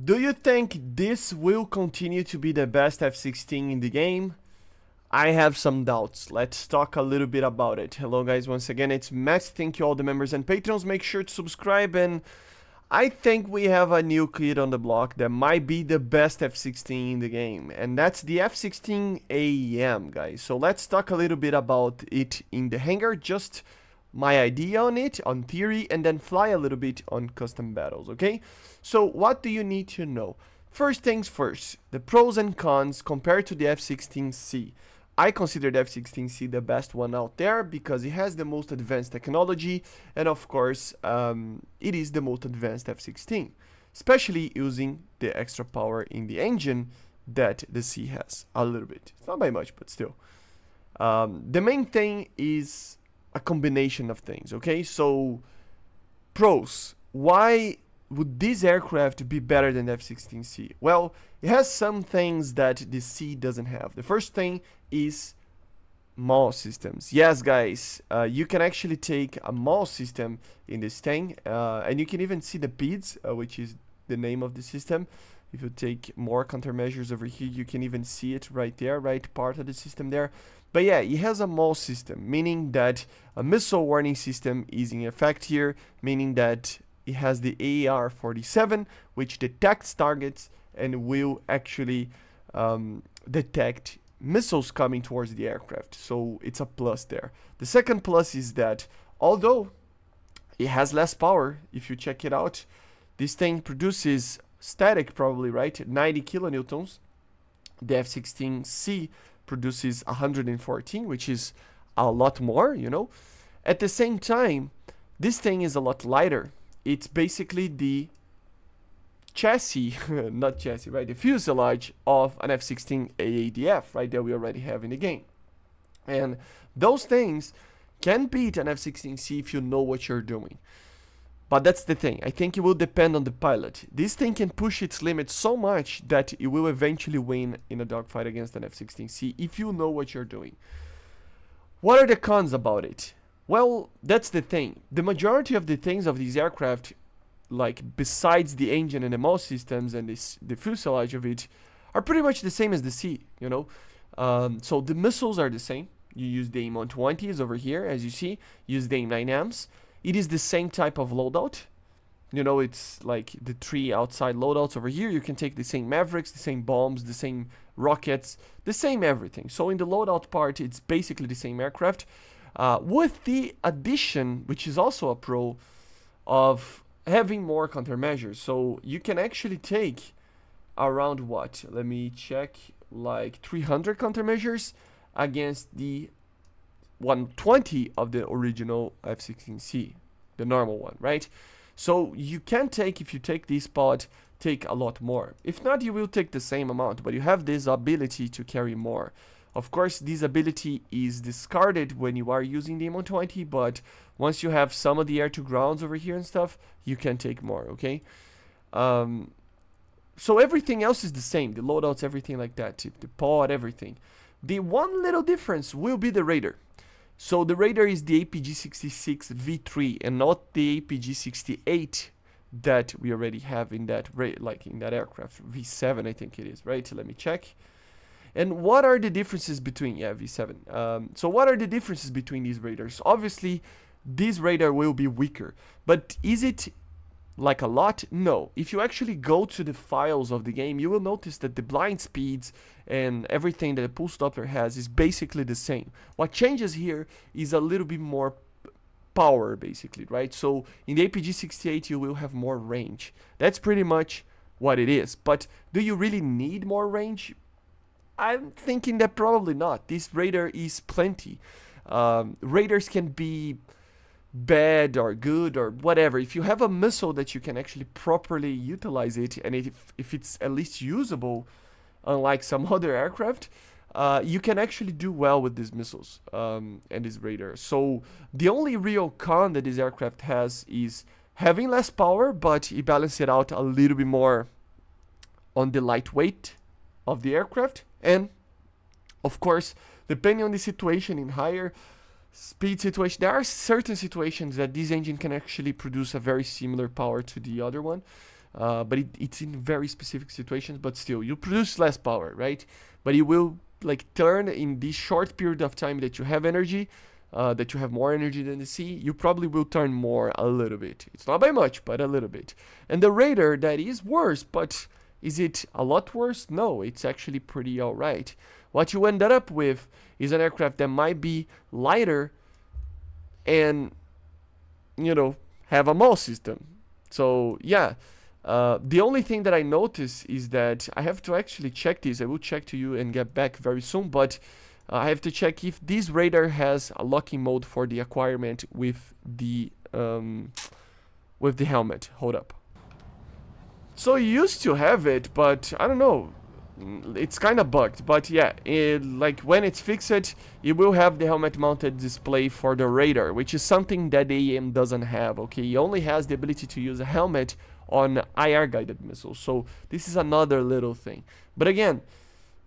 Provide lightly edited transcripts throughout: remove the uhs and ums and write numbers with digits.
Do you think this will continue to be the best F-16 in the game? I have some doubts. Let's talk a little bit about it. Hello guys, once again it's Matt. Thank you all the members and patrons. Make sure to subscribe, and I think we have a new kid on the block that might be the best F-16 in the game, and that's the F-16AM, guys. So let's talk a little bit about it in the hangar, just my idea on it, on theory, and then fly a little bit on custom battles, okay? So what do you need to know? First things first, the pros and cons compared to the F-16C. I consider the F-16C the best one out there because it has the most advanced technology, and of course it is the most advanced F-16, especially using the extra power in the engine that the C has, a little bit. It's not by much, but still. The main thing is a combination of things, okay? So, pros. Why would this aircraft be better than the F-16C? Well, it has some things that the C doesn't have. The first thing is MAWS systems. Yes, guys, you can actually take a MAWS system in this thing, and you can even see the PIDs, which is the name of the system. If you take more countermeasures over here, you can even see it right there, right part of the system there. But yeah, it has a MAWS system, meaning that a missile warning system is in effect here, meaning that it has the AR-47, which detects targets and will actually detect missiles coming towards the aircraft. So it's a plus there. The second plus is that although it has less power, if you check it out, this thing produces static probably, right? 90 kilonewtons. The F-16C produces 114, which is a lot more, you know. At the same time, this thing is a lot lighter. It's basically the chassis, not chassis, right? The fuselage of an F-16 AADF, right? That we already have in the game. And those things can beat an F-16C if you know what you're doing. But that's the thing. I think it will depend on the pilot. This thing can push its limits so much that it will eventually win in a dogfight against an F-16C if you know what you're doing. What are the cons about it? Well, that's the thing. The majority of the things of these aircraft, like besides the engine and the MAWS systems and the fuselage of it, are pretty much the same as the C, you know. So the missiles are the same. You use the AIM-120's over here, as you see. Use the AIM-9Ms. It is the same type of loadout. You know, it's like the 3 outside loadouts over here. You can take the same Mavericks, the same bombs, the same rockets, the same everything. So in the loadout part, it's basically the same aircraft. With the addition, which is also a pro, of having more countermeasures. So you can actually take around what? Let me check, like 300 countermeasures against the 120 of the original F-16C, the normal one, right? So you can take, if you take this pod, take a lot more. If not, you will take the same amount, but you have this ability to carry more. Of course, this ability is discarded when you are using the AIM-120, but once you have some of the air-to-grounds over here and stuff, you can take more, okay? So everything else is the same, the loadouts, everything like that, the pod, everything. The one little difference will be the radar. So the radar is the APG-66 V3 and not the APG-68 that we already have in that in that aircraft. V7 I think it is, right? Let me check. And what are the differences between, yeah, V7. So what are the differences between these radars? Obviously, this radar will be weaker, but is it like a lot? No. If you actually go to the files of the game, you will notice that the blind speeds and everything that the pulse Doppler has is basically the same. What changes here is a little bit more power, basically, right? So in the APG-68, you will have more range. That's pretty much what it is. But do you really need more range? I'm thinking that probably not. This radar is plenty. Radars can be bad or good or whatever. If you have a missile that you can actually properly utilize it, and if it's at least usable, unlike some other aircraft, you can actually do well with these missiles and this radar. So the only real con that this aircraft has is having less power, but it balances it out a little bit more on the lightweight of the aircraft. And of course, depending on the situation, in higher speed situation, there are certain situations that this engine can actually produce a very similar power to the other one. but it's in very specific situations. But still, you produce less power, right? But you will like turn in this short period of time that you have energy, that you have more energy than the sea, you probably will turn more a little bit. It's not by much, but a little bit. And the radar, that is worse, but is it a lot worse? No, it's actually pretty alright. What you ended up with is an aircraft that might be lighter and, you know, have a MAWS system. So, yeah. The only thing that I notice is that I have to actually check this. I will check to you and get back very soon, but I have to check if this radar has a locking mode for the acquirement with the helmet. Hold up. So you used to have it, but I don't know. It's kind of bugged, but yeah, like when it's fixed, it will have the helmet-mounted display for the radar, which is something that the AIM doesn't have. Okay, it only has the ability to use a helmet on IR-guided missiles. So this is another little thing. But again,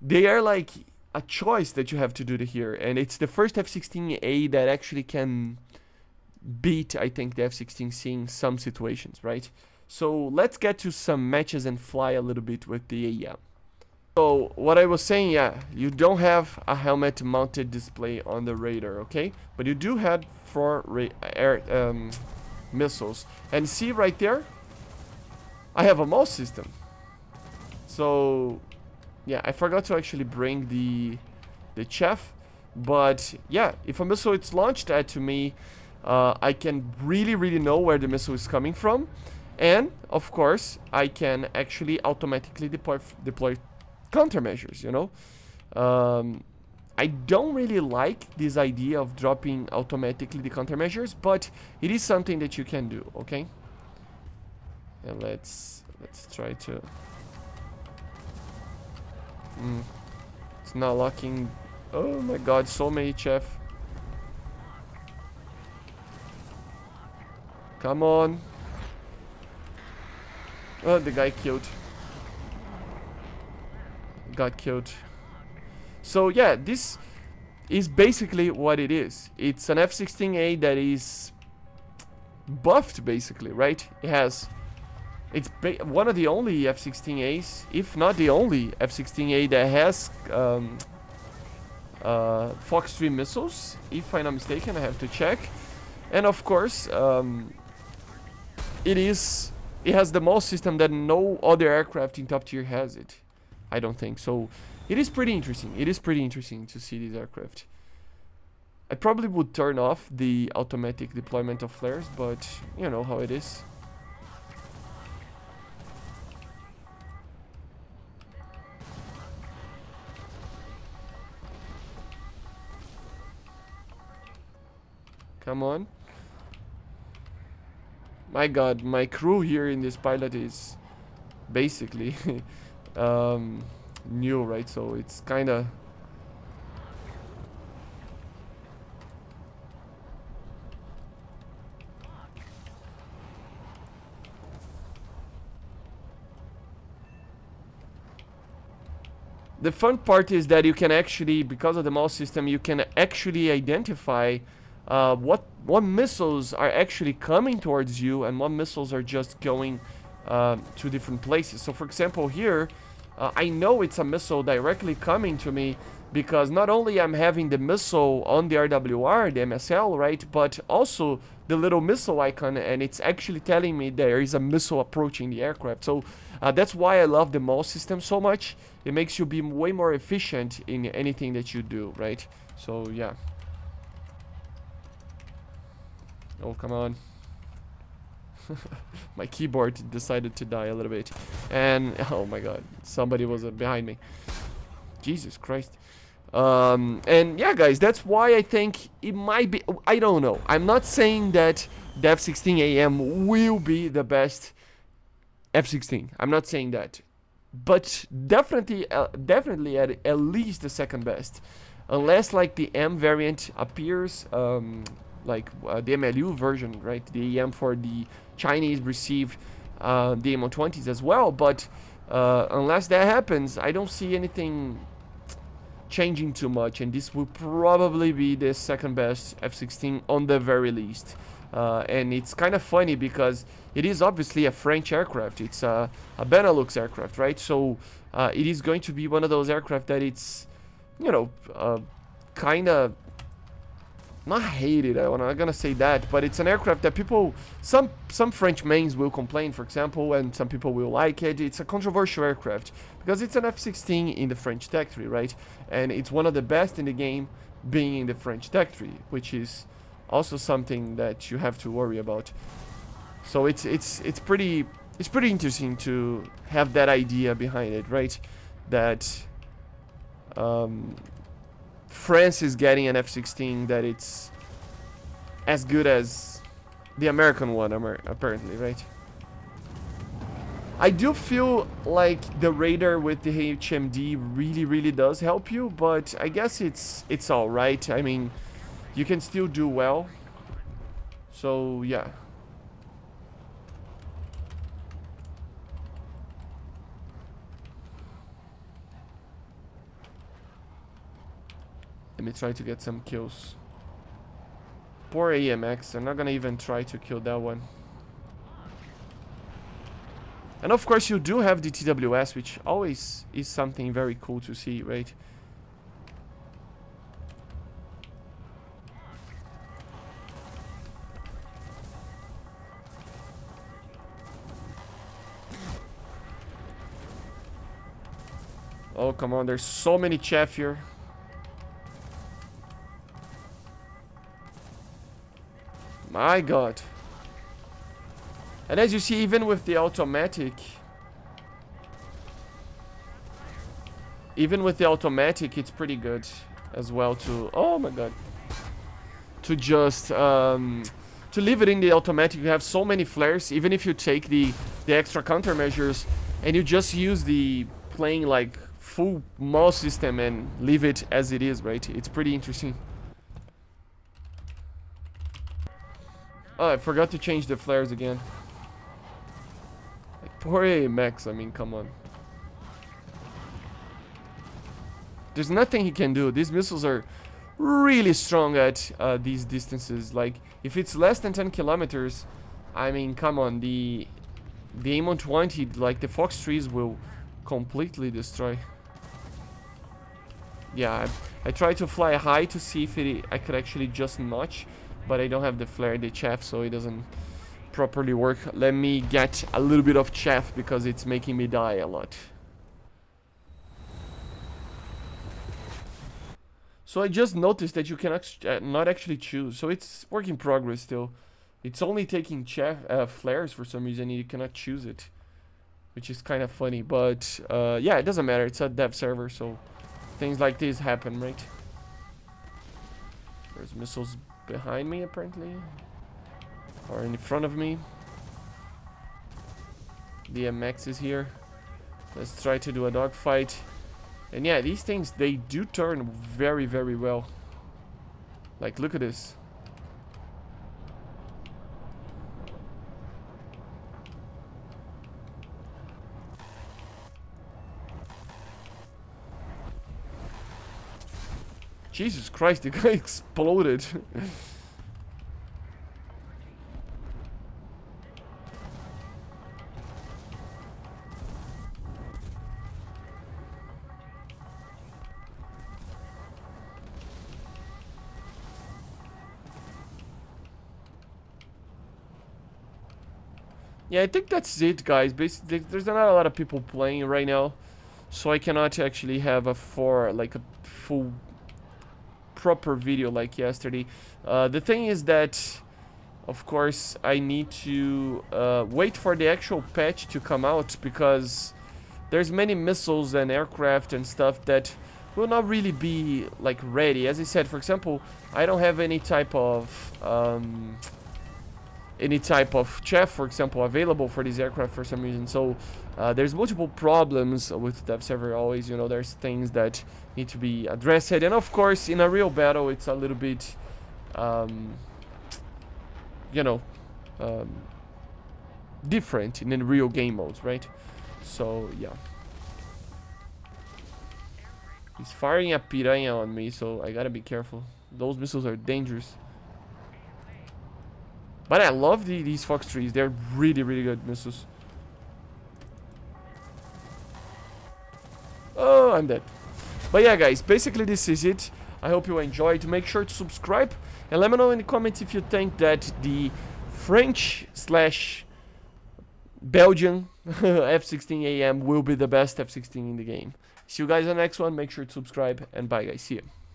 they are like a choice that you have to do here, and it's the first F-16A that actually can beat, I think, the F-16C in some situations, right? So let's get to some matches and fly a little bit with the AIM. So what I was saying, yeah, you don't have a helmet mounted display on the radar, okay? But you do have 4 air missiles. And see right there, I have a MAWS system. So yeah, I forgot to actually bring the chef, but yeah, if a missile is launched at to me, I can really know where the missile is coming from, and of course I can actually automatically deploy countermeasures, you know. I don't really like this idea of dropping automatically the countermeasures, but it is something that you can do, okay? And let's try to... it's not locking. Oh my god, so many chef. Come on. Oh, the guy killed. Got killed. So yeah, this is basically what it is. It's an F-16A that is buffed, basically, right? It has... It's one of the only F-16As, if not the only F-16A that has Fox 3 missiles, if I'm not mistaken. I have to check. And of course, it has the MAWS system that no other aircraft in top tier has it. I don't think so. It is pretty interesting. It is pretty interesting to see this aircraft. I probably would turn off the automatic deployment of flares, but you know how it is. Come on. My god, my crew here in this pilot is basically new, right? So it's kind of... The fun part is that you can actually, because of the MAWS system, you can actually identify what missiles are actually coming towards you and what missiles are just going to different places. So for example here, I know it's a missile directly coming to me because not only I'm having the missile on the RWR, the MSL, right, but also the little missile icon, and it's actually telling me there is a missile approaching the aircraft. So that's why I love the MAWS system so much. It makes you be way more efficient in anything that you do, right? So yeah. Oh, come on. My keyboard decided to die a little bit. And, oh my god, somebody was behind me. Jesus Christ. And yeah, guys, that's why I think it might be... I don't know. I'm not saying that the F-16AM will be the best F-16. I'm not saying that. But definitely at least the second best. Unless, like, the M variant appears... like the MLU version, right? The AIM for the Chinese received the AIM-120's as well, but unless that happens, I don't see anything changing too much, and this will probably be the second best F-16 on the very least. And it's kind of funny because it is obviously a French aircraft. It's a Benelux aircraft, right? So it is going to be one of those aircraft that it's, you know, kind of not hated. I'm not gonna say that, but it's an aircraft that people, some French mains will complain, for example, and some people will like it. It's a controversial aircraft because it's an F-16 in the French tech tree, right? And it's one of the best in the game, being in the French tech tree, which is also something that you have to worry about. So it's pretty interesting to have that idea behind it, right? That France is getting an F-16 that it's as good as the American one, apparently, right? I do feel like the radar with the HMD really does help you, but I guess it's all right. I mean, you can still do well. So yeah. Let me try to get some kills. Poor AMX, I'm not gonna even try to kill that one. And of course you do have the TWS, which always is something very cool to see, right? Oh, come on, there's so many chaff here. My god. And as you see, even with the automatic, it's pretty good as well to, oh my god, to just to leave it in the automatic. You have so many flares, even if you take the extra countermeasures and you just use the plain like full MAWS system and leave it as it is, right? It's pretty interesting. Oh, I forgot to change the flares again. Like, poor AMX, I mean, come on. There's nothing he can do. These missiles are really strong at these distances. Like, if it's less than 10 kilometers, I mean, come on. The AIM-120, like, the Fox trees will completely destroy. Yeah, I tried to fly high to see if I could actually just notch, but I don't have the flare, the chaff, so it doesn't properly work. Let me get a little bit of chaff because it's making me die a lot. So I just noticed that you can not actually choose. So it's work in progress still. It's only taking chaff flares for some reason. You cannot choose it, which is kind of funny. But yeah, it doesn't matter. It's a dev server, so things like this happen, right? There's missiles behind me, apparently, or in front of me. The MX is here. Let's try to do a dogfight. And yeah, these things, they do turn very well. Like, look at this. Jesus Christ, the guy exploded. Yeah, I think that's it, guys. Basically, there's not a lot of people playing right now, so I cannot actually have a full proper video like yesterday. The thing is that, of course, I need to wait for the actual patch to come out, because there's many missiles and aircraft and stuff that will not really be like ready. As I said, for example, I don't have any type of chaff, for example, available for this aircraft for some reason. So there's multiple problems with dev server always. You know, there's things that need to be addressed, and of course in a real battle it's a little bit you know, different in real game modes, right? So yeah, he's firing a piranha on me, so I gotta be careful. Those missiles are dangerous. But I love these Fox 3s. They're really, really good missiles. Oh, I'm dead. But yeah, guys, basically this is it. I hope you enjoyed. Make sure to subscribe. And let me know in the comments if you think that the French/Belgian F-16AM will be the best F-16 in the game. See you guys on the next one. Make sure to subscribe. And bye, guys. See ya.